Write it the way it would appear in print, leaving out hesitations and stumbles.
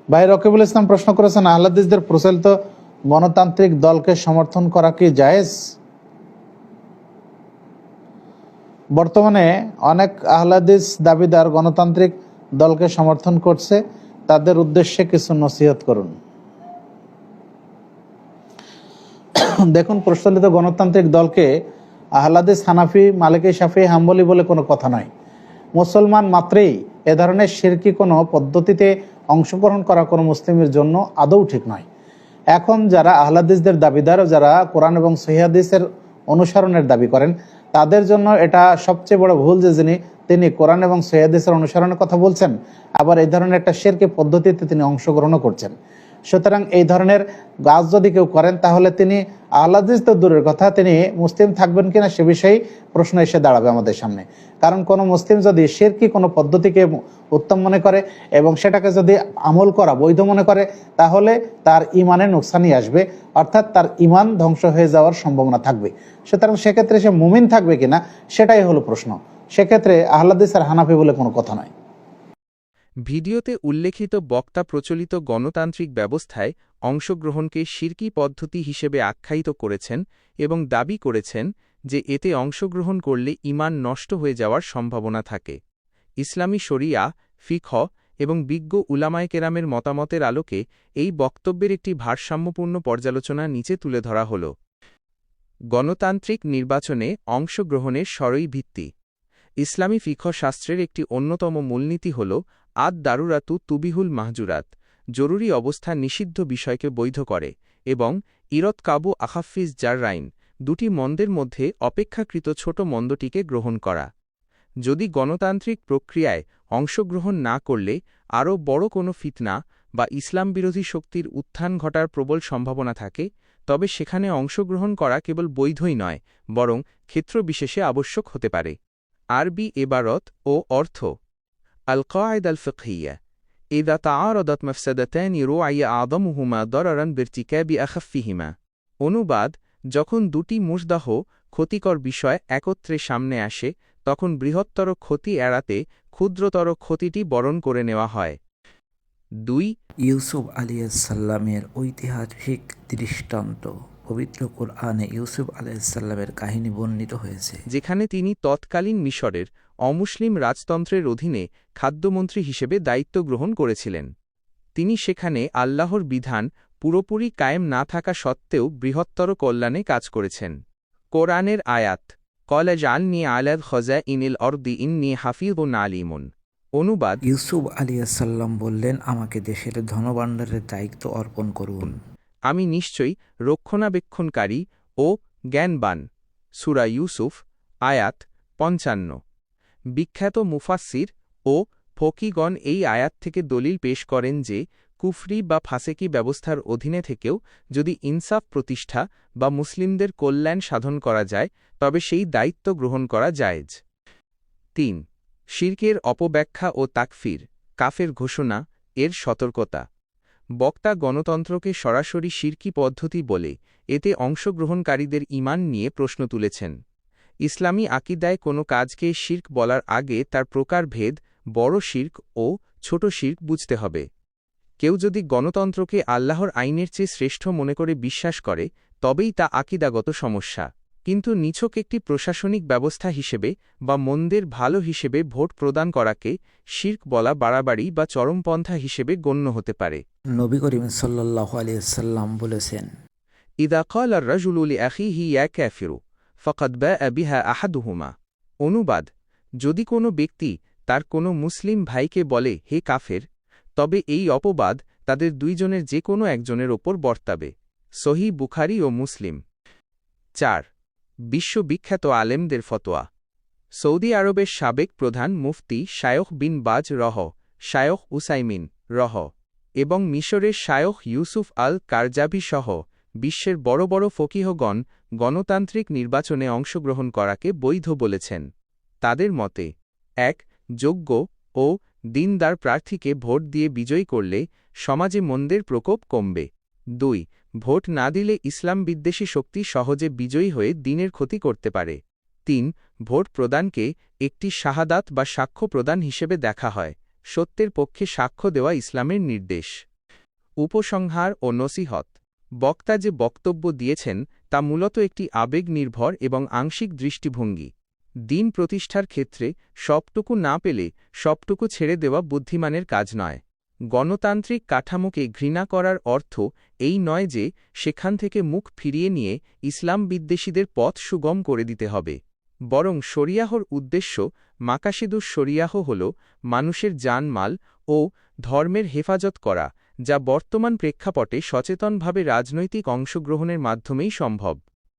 ভাই রকিবুল ইসলাম প্রশ্ন করেছেন, আহলাদিসদের প্রচলিত গণতান্ত্রিক দলকে সমর্থন করা কি জায়েজ? বর্তমানে অনেক আহলাদিস দাবিদার গণতান্ত্রিক দলকে সমর্থন করছে, তাদের উদ্দেশ্যে কিছু নসিহত করুন। দেখুন, প্রচলিত গণতান্ত্রিক দলকে আহলাদিস, হানাফি, মালিকি, শাফি, হাম্বলি বলে কোনো কথা নয়। মুসলমান মাত্রেই এ ধরনের শিরকি কোনো পদ্ধতিতে অংশগ্রহণ করা কোনো মুসলিমের জন্য আদৌ ঠিক নয়। এখন যারা আহলাদিসদের দাবিদার, যারা কোরআন এবং সহিহ হাদিসের অনুসরণের দাবি করেন, তাদের জন্য এটা সবচেয়ে বড় ভুল যে তিনি কোরআন এবং সহিহ হাদিসের অনুসরণের কথা বলছেন, আবার এই ধরনের একটা শিরকি পদ্ধতিতে তিনি অংশগ্রহণও করছেন। সুতরাং এই ধরনের কাজ যদি কেউ করেন, তাহলে তিনি আহলাদিস তো দূরের কথা, তিনি মুসলিম থাকবেন কিনা সে বিষয়ে প্রশ্ন এসে দাঁড়াবে আমাদের সামনে। কারণ কোনো মুসলিম যদি শিরকি কোনো পদ্ধতিকে উত্তম মনে করে এবং সেটাকে যদি আমল করা বৈধ মনে করে, তাহলে তার ইমানে নোকসানি আসবে, অর্থাৎ তার ইমান ধ্বংস হয়ে যাওয়ার সম্ভাবনা থাকবে। সুতরাং সেক্ষেত্রে সে মুমিন থাকবে কিনা সেটাই হলো প্রশ্ন। সেক্ষেত্রে আহলাদিস আর হানাফি বলে কোনো কথা নয়। ভিডিওতে উল্লেখিত বক্তা প্রচলিত গণতান্ত্রিক ব্যবস্থায় অংশগ্রহণকে শিরকি পদ্ধতি হিসেবে আখ্যায়িত করেছেন এবং দাবি করেছেন যে এতে অংশগ্রহণ করলে ঈমান নষ্ট হয়ে যাওয়ার সম্ভাবনা থাকে। ইসলামী শরিয়া, ফিকহ এবং বিজ্ঞ উলামায়ে কেরামের মতামতের আলোকে এই বক্তব্যের একটি ভারসাম্যপূর্ণ পর্যালোচনা নিচে তুলে ধরা হল। গণতান্ত্রিক নির্বাচনে অংশগ্রহণের সরই ভিত্তি। ইসলামী ফিকহ শাস্ত্রের একটি অন্যতম মূলনীতি হল আদ দারুরাতু তুবিহুল মাহজুরাত, জরুরি অবস্থা নিষিদ্ধ বিষয়কে বৈধ করে, এবং ইরত কাবু আখাফিজ জাররাইন, দুটি মন্দের মধ্যে অপেক্ষাকৃত ছোট মন্দটিকে গ্রহণ করা। যদি গণতান্ত্রিক প্রক্রিয়ায় অংশগ্রহণ না করলে আরও বড় কোনো ফিতনা বা ইসলাম বিরোধী শক্তির উত্থান ঘটার প্রবল সম্ভাবনা থাকে, তবে সেখানে অংশগ্রহণ করা কেবল বৈধই নয়, বরং ক্ষেত্রবিশেষে আবশ্যক হতে পারে। আরবি এবারত ও অর্থ। আল কায়দা আল ফিকহিয়া ইযা তাআরাদাত মাফসাদাতানি রু'য়া আযমুহুমা দারারান বিরতিকাবি আখাফফিহিমা। অনুবাদ: যখন দুটি মুশদাহ ক্ষতিকর বিষয় একত্রে সামনে আসে, তখন বৃহত্তর ক্ষতি এড়াতে ক্ষুদ্রতর ক্ষতিটি বরণ করে নেওয়া হয়। 2. ইউসুফ আলাইহিসসালামের ঐতিহাসিক দৃষ্টান্ত। পবিত্র কোরআনে ইউসুফ আলাইহিসসালামের কাহিনী বর্ণিত হয়েছে, যেখানে তিনি তৎকালীন মিশরের অমুসলিম রাজতন্ত্রের অধীনে খাদ্যমন্ত্রী হিসেবে দায়িত্ব গ্রহণ করেছিলেন। তিনি সেখানে আল্লাহর বিধান পুরোপুরি কায়েম না থাকা সত্ত্বেও বৃহত্তর কল্যাণে কাজ করেছেন। কোরআনের আয়াত: ক্বালা জা'আলনি আলা খাযাইনিল আরদি ইন্নী হাফিযুন আলীমুন। অনুবাদ: ইউসুফ আলাইহিসসালাম বললেন, আমাকে দেশের ধনভাণ্ডারের দায়িত্ব অর্পণ করুন। আমি নিশ্চয়ই রক্ষণাবেক্ষণকারী ও জ্ঞানবান। সূরা ইউসুফ, আয়াত 55। বিখ্যাত মুফাসসির ও ফকিগণ এই আয়াত থেকে দলিল পেশ করেন যে কুফরি বা ফাসেকি ব্যবস্থার অধীনে থেকেও যদি ইনসাফ প্রতিষ্ঠা বা মুসলিমদের কল্যাণ সাধন করা যায়, তবে সেই দায়িত্ব গ্রহণ করা জায়েজ। 3. শিরকের অপব্যাখ্যা ও তাকফির, কাফের ঘোষণা, এর সতর্কতা। বক্তা গণতন্ত্রকে সরাসরি শিরকি পদ্ধতি বলে এতে অংশগ্রহণকারীদের ঈমান নিয়ে প্রশ্ন তুলেছেন। ইসলামী আকিদায় কোনো কাজকে শিরক বলার আগে তার প্রকারভেদ, বড় শিরক ও ছোট শিরক বুঝতে হবে। কেউ যদি গণতন্ত্রকে আল্লাহর আইনের চেয়ে শ্রেষ্ঠ মনে করে বিশ্বাস করে, তবেই তা আকিদাগত সমস্যা। কিন্তু নিছক একটি প্রশাসনিক ব্যবস্থা হিসেবে বা মন্দের ভালো হিসেবে ভোট প্রদান করাকে শিরক বলা বাড়াবাড়ি বা চরমপন্থা হিসেবে গণ্য হতে পারে। নবী করিম সাল্লাল্লাহু আলাইহি ওয়াসাল্লাম বলেছেন, ইযা ক্বালা আর-রাজুলু লিআখিহি ইয়া কাফিরু ফাকাদ বাআ বিহা আহাদুহুমা। অনুবাদ: যদি কোনো ব্যক্তি তার কোনো মুসলিম ভাইকে বলে, হে কাফের, তবে এই অপবাদ তাদের দুইজনের যে কোনো একজনের ওপর বর্তাবে। সহিহ বুখারী ও মুসলিম। 4. বিশ্ববিখ্যাত আলেমদের ফতোয়া। সৌদি আরবের সাবেক প্রধান মুফতি শায়খ বিন বাজ রহ, শায়খ উসাইমিন রহ এবং মিশরের শায়খ ইউসুফ আল কারজাভি সহ বিশ্বের বড় বড় ফকিহগণ গণতান্ত্রিক নির্বাচনে অংশগ্রহণ করাকে বৈধ বলেছেন। তাদের মতে: 1. যোগ্য ও দিনদার প্রার্থীকে ভোট দিয়ে বিজয়ী করলে সমাজে মন্দের প্রকোপ কমবে। 2. ভোট না দিলে ইসলাম বিদ্বেষী শক্তি সহজে বিজয়ী হয়ে দিনের ক্ষতি করতে পারে। 3. ভোট প্রদানকে একটি শাহাদাত বা সাক্ষ্য প্রদান হিসেবে দেখা হয়। সত্যের পক্ষে সাক্ষ্য দেওয়া ইসলামের নির্দেশ। উপসংহার ও নসিহত। বক্তা যে বক্তব্য দিয়েছেন তা মূলত একটি আবেগ নির্ভর এবং আংশিক দৃষ্টিভঙ্গি। দিন প্রতিষ্ঠার ক্ষেত্রে সবটুকু না পেলে সবটুকু ছেড়ে দেওয়া বুদ্ধিমানের কাজ নয়। গণতান্ত্রিক কাঠামোকে ঘৃণা করার অর্থ এই নয় যে সেখান থেকে মুখ ফিরিয়ে নিয়ে ইসলাম বিদ্বেষীদের পথ সুগম করে দিতে হবে, বরং শরিয়াহর উদ্দেশ্য মাকাসিদুস শরিয়াহ হল মানুষের জানমাল ও ধর্মের হেফাজত করা, যা বর্তমান প্রেক্ষাপটে সচেতনভাবে রাজনৈতিক অংশগ্রহণের মাধ্যমেই সম্ভব।